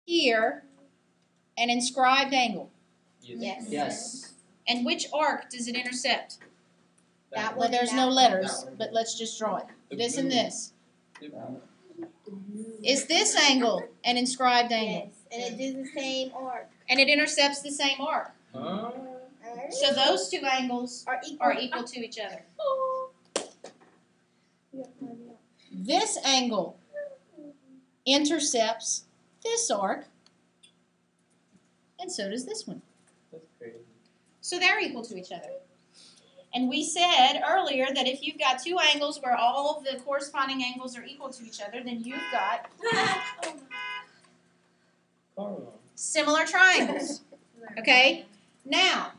here an inscribed angle? Yes. Yes. And which arc does it intercept? That Well, one. there's and no that letters, one. but let's just draw it. This and this. one. Is this angle an inscribed angle? Yes, and it does the same arc. And it intercepts the same arc. So those two angles Are are equal to each other. This angle intercepts this arc, and so does this one. That's crazy. So they're equal to each other. And we said earlier that if you've got two angles where all of the corresponding angles are equal to each other, then you've got similar triangles. Okay? Now,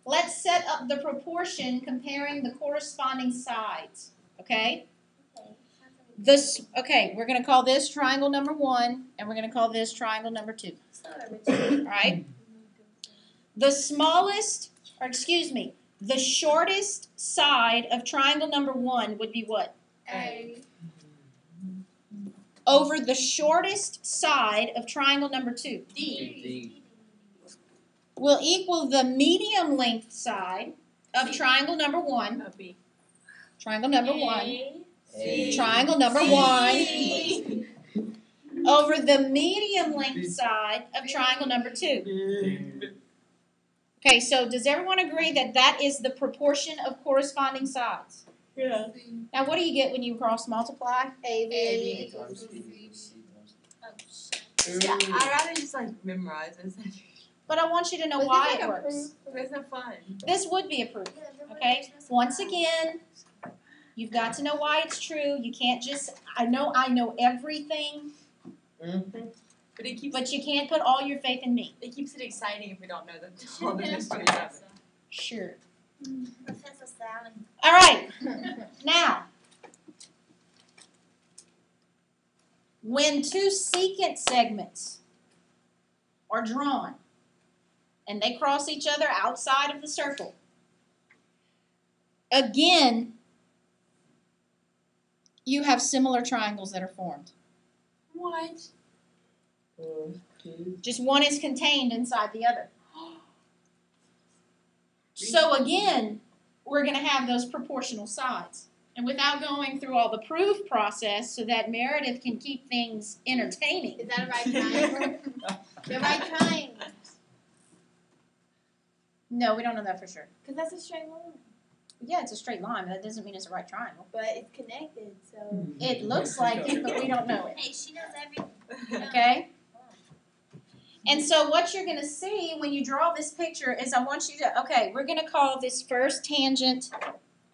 let's set up the proportion comparing the corresponding sides. Okay? Okay, we're going to call this triangle number 1, and we're going to call this triangle number 2. All right? The shortest side of triangle number 1 would be what? A. Over the shortest side of triangle number 2. D. Will equal the medium length side of triangle number 1. B. Triangle number 1. A. Triangle number 1. Over the medium length side of triangle number 2. Okay, so does everyone agree that that is the proportion of corresponding sides? Yeah. Now, what do you get when you cross multiply? A. times B. Yeah, I'd rather just memorize this. But I want you to know why it works. It's no fun. This would be a proof. Okay? Once again, you've got to know why it's true. You can't just, I know everything, But it keeps but you can't put all your faith in me. it keeps it exciting if we don't know all the mystery of it. Sure. Professor Sally. All right. Now, when two secant segments are drawn and they cross each other outside of the circle, again, you have similar triangles that are formed. What? Just one is contained inside the other. So again, we're going to have those proportional sides. And without going through all the proof process so that Meredith can keep things entertaining. Is that a right triangle? The right triangle. No, we don't know that for sure. Because that's a straight line. Yeah, it's a straight line, but that doesn't mean it's a right triangle. But it's connected, so. It looks like it, but we don't know it. Hey, she knows everything. Okay? And so what you're going to see when you draw this picture is I want you to, okay, we're going to call this first tangent,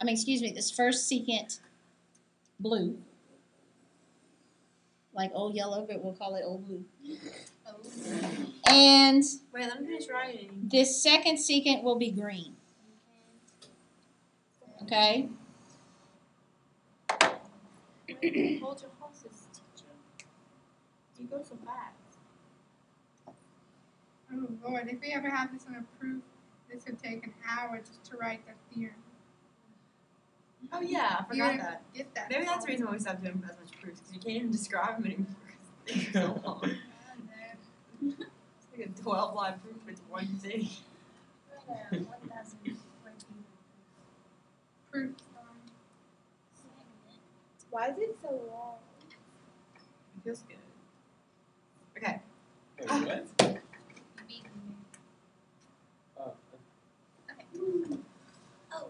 this first secant blue. Like old yellow, but we'll call it old blue. And Wait, let me finish writing. this second secant will be green. Okay? Hold your horses, teacher. You go so fast. Oh Lord, if we ever have this in a proof, this would take an hour just to write the theorem. Oh yeah, I You forgot didn't that. get that. Maybe that's the reason why we stopped doing as much proofs, because you can't even describe them anymore. It's so long. It's like a 12-line proof with one thing. Proof. Why is it so long? It feels good. Okay. Wait, what? Oh.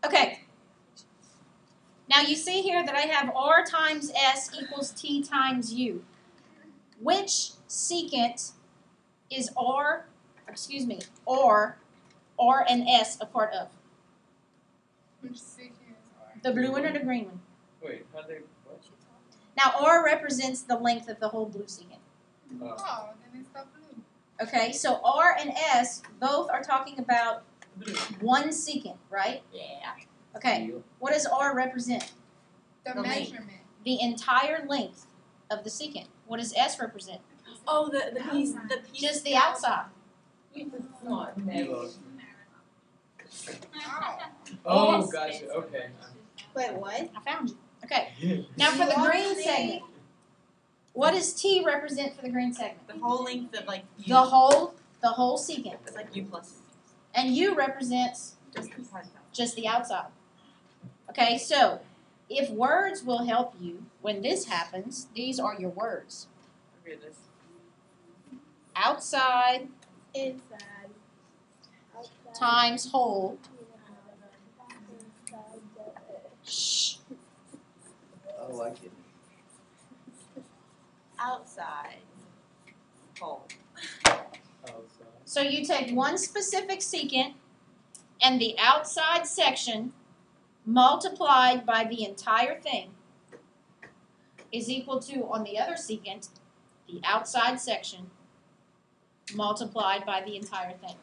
Okay. Now you see here that I have R times S equals T times U. Which secant is R and S a part of? Which secant is R? The blue one or the green one? Wait, how they what? Now R represents the length of the whole blue secant. Oh, then it's the blue. Okay, so R and S both are talking about Blue. one secant, right? Yeah. Okay, what does R represent? The The length. measurement. The entire length of the secant. What does S represent? Oh, the piece. The piece. Just the outside. Come on, Meg. Oh, Yes. gotcha. Okay. Wait, what? I found you. Okay. Now for the green segment, what does T represent for the green segment? The whole length of like U. The whole secant. It's like U plus. And U represents Just the side. just the outside. Okay, so if words will help you when this happens, these are your words. Look at this. Outside Inside. Outside. times whole. Inside the- Shh. I like it. Outside. Hole. So you take one specific secant and the outside section multiplied by the entire thing is equal to, on the other secant, the outside section multiplied by the entire thing.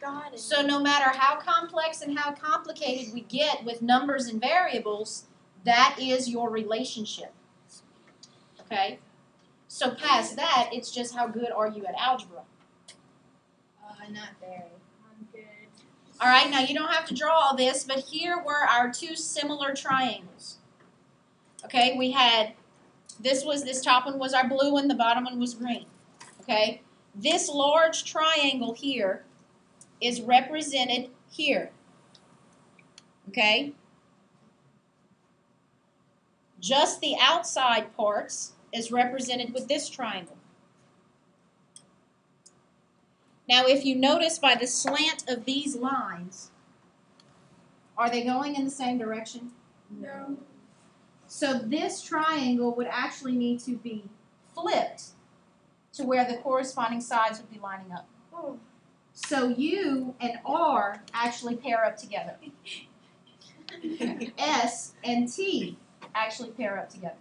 Got it. So no matter how complex and how complicated we get with numbers and variables, that is your relationship. Okay? So past that, it's just how good are you at algebra. Not very. I'm good. All right, now you don't have to draw all this, but here were our two similar triangles. Okay, we had, this top one was our blue one, the bottom one was green. Okay, this large triangle here is represented here. Okay, just the outside parts is represented with this triangle. Now, if you notice by the slant of these lines, are they going in the same direction? No. So this triangle would actually need to be flipped to where the corresponding sides would be lining up. Oh. So U and R actually pair up together. S and T actually pair up together,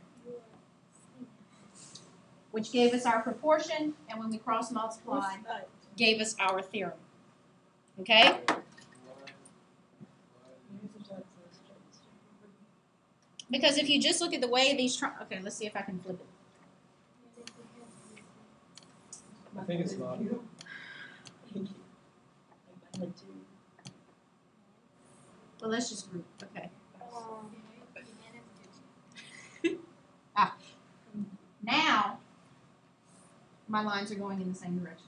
which gave us our proportion, and when we cross multiply, gave us our theorem. Okay? Because if you just look at the way these okay, let's see if I can flip it. I think it's not. Well, let's just group. Okay. Now, my lines are going in the same direction.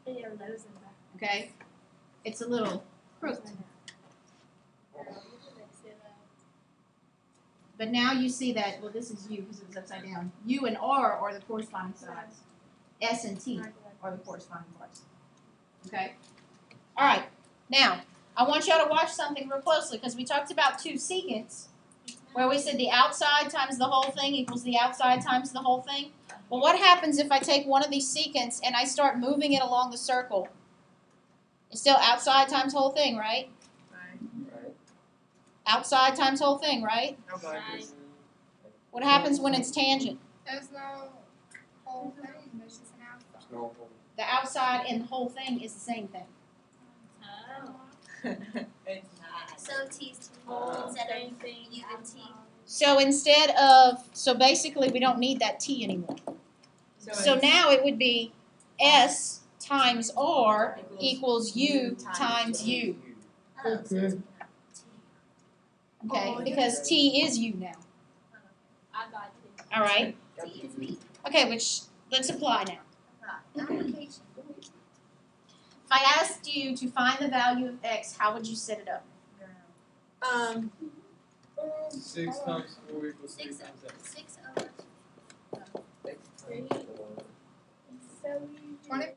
Yeah, that was in back. Okay? It's a little crooked. But now you see that, well, this is U because it was upside down. U and R are the corresponding sides. S and T are the corresponding parts. Okay? All right. Now, I want y'all to watch something real closely because we talked about two secants where we said the outside times the whole thing equals the outside times the whole thing. Well, what happens if I take one of these secants and I start moving it along the circle? It's still outside times whole thing, right? Outside times whole thing, right? What happens when it's tangent? There's no whole thing, there's just an outside. The outside and the whole thing is the same thing. It's not. So T's instead of U and T. So basically we don't need that T anymore. So now it would be S times R equals U times U. Oh, so it's Okay, because T is U now. I got it. All right? T is me. Okay, which let's apply now. Application. If I asked you to find the value of X, how would you set it up? 6 times 4 equals 3 Six times X. 6 over. X times 4. So 24